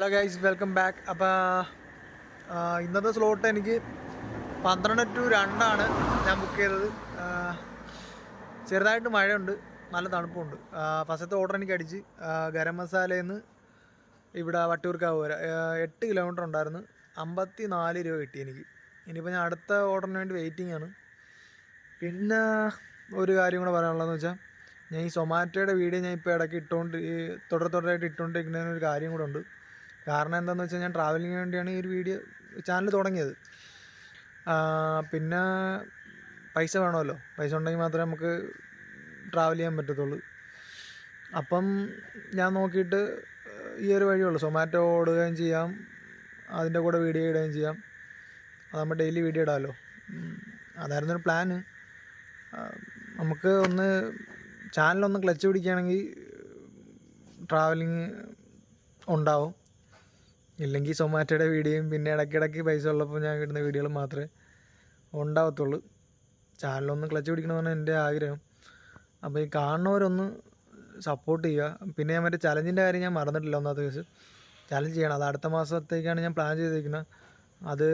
Hello guys, welcome back. അപ്പോൾ ഇന്നത്തെ slot എനിക്ക് 12 to 2 ആണ് ഞാൻ ബുക്ക് ചെയ്തത്. ചെറുതായിട്ട് മഴയുണ്ട്, നല്ല തണുപ്പുണ്ട്. ഫസ്റ്റത്തെ ഓർഡർ എനിക്ക് അടിച്ച് ഗരം മസാലയിൽ നിന്ന് ഇവിടെ വട്ടിയൂർക്കാവ് വരെ 8 കിലോമീറ്റർ ഉണ്ടായിരുന്നു. 54 രൂപ കിട്ടി എനിക്ക്. ഇനിയിപ്പോൾ ഞാൻ അടുത്ത ഓർഡറിന് വേണ്ടി വെയിറ്റിംഗ് ആണ്. പിന്നെ ഒരു കാര്യം കൂടെ പറയാനുള്ളതെന്ന് വെച്ചാൽ, ഞാൻ ഈ സൊമാറ്റോയുടെ വീഡിയോ ഞാൻ ഇപ്പോൾ ഇടയ്ക്ക് തുടരായിട്ട് ഇട്ടുകൊണ്ടിരിക്കുന്നതിനൊരു കാര്യം കൂടെ ഉണ്ട്. കാരണം എന്താണെന്ന് വെച്ചാൽ, ഞാൻ ട്രാവലിങ്ങിന് വേണ്ടിയാണ് ഈ ഒരു ചാനൽ തുടങ്ങിയത്. പിന്നെ പൈസ വേണമല്ലോ, പൈസ ഉണ്ടെങ്കിൽ മാത്രമേ നമുക്ക് ട്രാവൽ ചെയ്യാൻ പറ്റത്തുള്ളൂ. അപ്പം ഞാൻ നോക്കിയിട്ട് ഈ ഒരു വഴിയുള്ളൂ. സൊമാറ്റോ ഓടുകയും ചെയ്യാം, അതിൻ്റെ കൂടെ വീഡിയോ ഇടുകയും ചെയ്യാം. അതാകുമ്പോൾ ഡെയിലി വീഡിയോ ഇടാമല്ലോ. അതായിരുന്നൊരു പ്ലാന്. നമുക്ക് ചാനലൊന്ന് ക്ലച്ച് പിടിക്കുകയാണെങ്കിൽ ട്രാവലിങ് ഉണ്ടാവും. ഇല്ലെങ്കിൽ സൊമാറ്റോയുടെ വീഡിയോയും പിന്നെ ഇടയ്ക്കിടയ്ക്ക് പൈസ ഉള്ളപ്പോൾ ഞാൻ ഇടുന്ന വീഡിയോകൾ മാത്രമേ ഉണ്ടാവത്തുള്ളൂ. ചാനലൊന്ന് ക്ലച്ച് പിടിക്കണമെന്നാണ് എൻ്റെ ആഗ്രഹം. അപ്പോൾ ഈ കാണുന്നവരൊന്ന് സപ്പോർട്ട് ചെയ്യുക. പിന്നെ ഞാൻ മറ്റേ ചലഞ്ചിൻ്റെ കാര്യം ഞാൻ മറന്നിട്ടില്ല. ഒന്നാമത്തെ ദിവസം ചലഞ്ച് ചെയ്യണം. അത് അടുത്ത മാസത്തേക്കാണ് ഞാൻ പ്ലാൻ ചെയ്തിരിക്കുന്നത്. അത്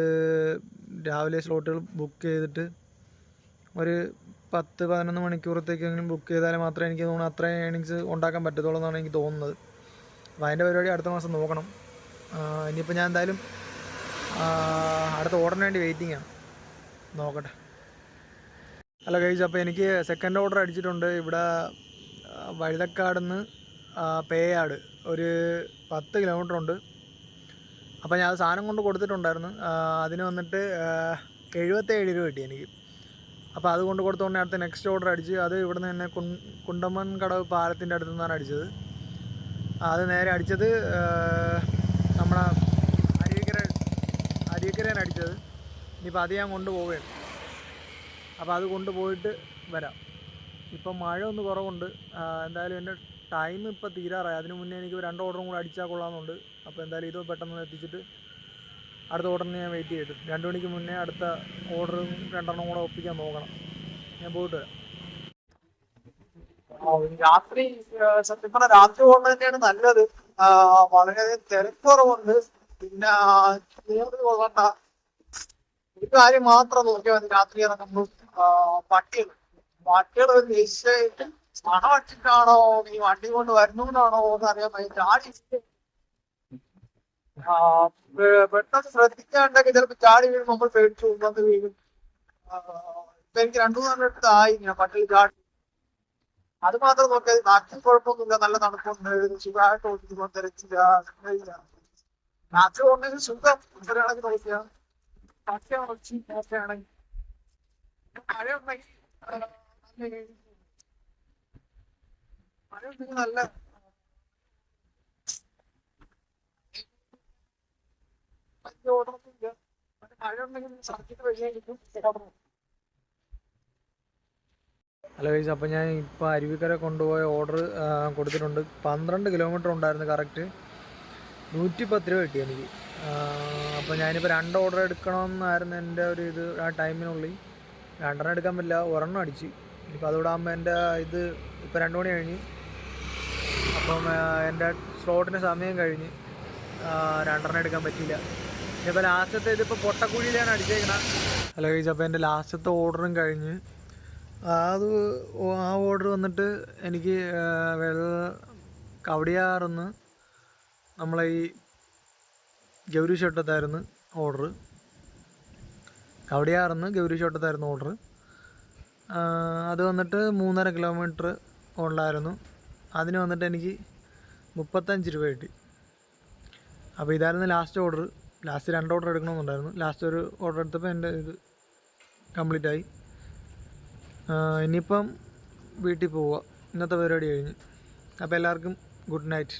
രാവിലെ സ്ലോട്ടുകൾ ബുക്ക് ചെയ്തിട്ട് ഒരു 10-11 മണിക്കൂറത്തേക്കെങ്കിലും ബുക്ക് ചെയ്താൽ മാത്രമേ എനിക്ക് തോന്നുന്നു അത്രയും ഏണിങ്സ് ഉണ്ടാക്കാൻ പറ്റത്തുള്ളൂ എന്നാണ് എനിക്ക് തോന്നുന്നത്. അപ്പോൾ അതിൻ്റെ പരിപാടി അടുത്ത മാസം നോക്കണം. ഇനിയിപ്പോൾ ഞാൻ എന്തായാലും അടുത്ത ഓർഡറിന് വേണ്ടി വെയിറ്റിംഗ് ആണ്. നോക്കട്ടെ. ഹലോ ഗൈസ്, അപ്പോൾ എനിക്ക് സെക്കൻഡ് ഓർഡർ അടിച്ചിട്ടുണ്ട്. ഇവിടെ വഴുതക്കാട് നിന്ന് പേയാട് ഒരു 10 കിലോമീറ്റർ ഉണ്ട്. അപ്പോൾ ഞാൻ അത് സാധനം കൊണ്ട് കൊടുത്തിട്ടുണ്ടായിരുന്നു. അതിന് വന്നിട്ട് 77 രൂപ കിട്ടി എനിക്ക്. അപ്പോൾ അത് കൊണ്ട് കൊടുത്തുകൊണ്ട് അടുത്ത നെക്സ്റ്റ് ഓർഡർ അടിച്ച്. അത് ഇവിടെ നിന്ന് തന്നെ കുണ്ടമൺ കടവ് പാലത്തിൻ്റെ അടുത്ത് നിന്നാണ് അടിച്ചത്. അത് നേരെ അടിച്ചത് നമ്മുടെ അരുവിക്കരയാണ് അടിച്ചത്. ഇനിയിപ്പോൾ അത് ഞാൻ കൊണ്ടുപോവുകയാണ്. അപ്പോൾ അത് കൊണ്ടുപോയിട്ട് വരാം. ഇപ്പം മഴ ഒന്ന് കുറവുണ്ട്. എന്തായാലും എൻ്റെ ടൈം ഇപ്പോൾ തീരാറായി. അതിന് മുന്നേ എനിക്ക് 2 ഓർഡറും കൂടെ അടിച്ചാൽ കൊള്ളാമെന്നുണ്ട്. അപ്പോൾ എന്തായാലും ഇത് പെട്ടെന്ന് എത്തിച്ചിട്ട് അടുത്ത ഓർഡറിന് ഞാൻ വെയിറ്റ് ചെയ്തിട്ട് 2 മണിക്ക് മുന്നേ അടുത്ത ഓർഡറും 2 കൂടെ ഒപ്പിക്കാൻ നോക്കണം. ഞാൻ പോയിട്ട് വരാം. രാത്രി സത്യം പറഞ്ഞാൽ രാത്രി ഓടുന്നത് തന്നെയാണ് നല്ലത്. വളരെ തിരക്കുറവുണ്ട്. പിന്നെ കൊള്ളണ്ട ഒരു കാര്യം മാത്രം നോക്കിയാൽ മതി. രാത്രി ഇറങ്ങുമ്പോൾ പട്ടികൾ നിശ്ചയിട്ട് പണം അടിച്ചിട്ടാണോ നീ വണ്ടി കൊണ്ട് വരുന്നോണ്ടാണോ എന്ന് അറിയാൻ പറ്റും. ചാടി പെട്ടെന്ന് ശ്രദ്ധിക്കാണ്ടെങ്കിൽ ചിലപ്പോൾ ചാടി വീഴും, നമ്മൾ പേടിച്ചു വന്ന് വീഴും. ഇപ്പൊ എനിക്ക് 2-3 അടുത്തായി ഇങ്ങനെ പട്ടികൾ ചാടി. അത് മാത്രം നോക്കിയാൽ നാട്ടിൽ കുഴപ്പമൊന്നുമില്ല, നല്ല തണുപ്പുണ്ട്, സുഖമായിട്ട് ഓടിക്കുമ്പോൾ തിരച്ചില്ല. രാത്രി ഉണ്ടെങ്കിൽ സുഖം. ഇവരാണെങ്കിൽ നോക്കിയാൽ പട്ടിയാണെങ്കിൽ മഴയുണ്ടെങ്കിൽ നല്ല ഓടണമെന്നില്ല. മഴയുണ്ടെങ്കിൽ സർക്കിട്ട് വഴിയായിരിക്കും ഓടണം. ഹലോ ഗൈസ്, അപ്പോൾ ഞാൻ ഇപ്പോൾ അരുവിക്കര കൊണ്ടുപോയ ഓർഡർ കൊടുത്തിട്ടുണ്ട്. 12 കിലോമീറ്റർ ഉണ്ടായിരുന്നു. കറക്റ്റ് 110 രൂപ കിട്ടി എനിക്ക്. അപ്പോൾ ഞാനിപ്പോൾ 2 ഓർഡർ എടുക്കണമെന്നായിരുന്നു എൻ്റെ ഒരു ഇത്. ആ ടൈമിനുള്ളിൽ 2 എടുക്കാൻ പറ്റില്ല, 1 അടിച്ച്. ഇനിയിപ്പോൾ അതുകൂടെ ആകുമ്പോൾ എൻ്റെ ഇത് ഇപ്പോൾ 2 മണി കഴിഞ്ഞ്. അപ്പം എൻ്റെ സ്ലോട്ടിന് സമയം കഴിഞ്ഞ് 2 എടുക്കാൻ പറ്റിയില്ല. ഇനിയിപ്പോൾ ലാസ്റ്റത്തെ ഇതിപ്പോൾ പൊട്ടക്കുഴിയിലാണ് അടിച്ചേക്കണം. ഹലോ ഗൈസ്, അപ്പോൾ എൻ്റെ ലാസ്റ്റത്തെ ഓർഡറും കഴിഞ്ഞ്. ആ ഓർഡർ വന്നിട്ട് എനിക്ക് കവടിയാറിന്ന് നമ്മളെ ഈ ഗൗരി ഷോട്ടത്തായിരുന്നു ഓർഡർ. കവടിയാറിന്ന് ഗൗരി ഷോട്ടത്തായിരുന്നു ഓർഡർ. അത് വന്നിട്ട് 3.5 കിലോമീറ്റർ ഉണ്ടായിരുന്നു. അതിന് വന്നിട്ട് എനിക്ക് 35 രൂപ കിട്ടി. അപ്പോൾ ഇതായിരുന്നു ലാസ്റ്റ് ഓർഡർ. ലാസ്റ്റ് 2 ഓർഡർ എടുക്കണമെന്നുണ്ടായിരുന്നു. ലാസ്റ്റ് ഒരു ഓർഡർ എടുത്തപ്പോൾ എൻ്റെ ഇത് കംപ്ലീറ്റ് ആയി. ഇനിയിപ്പം വീട്ടിൽ പോവുക. ഇന്നത്തെ പരിപാടി കഴിഞ്ഞ്. അപ്പോൾ എല്ലാവർക്കും ഗുഡ് നൈറ്റ്.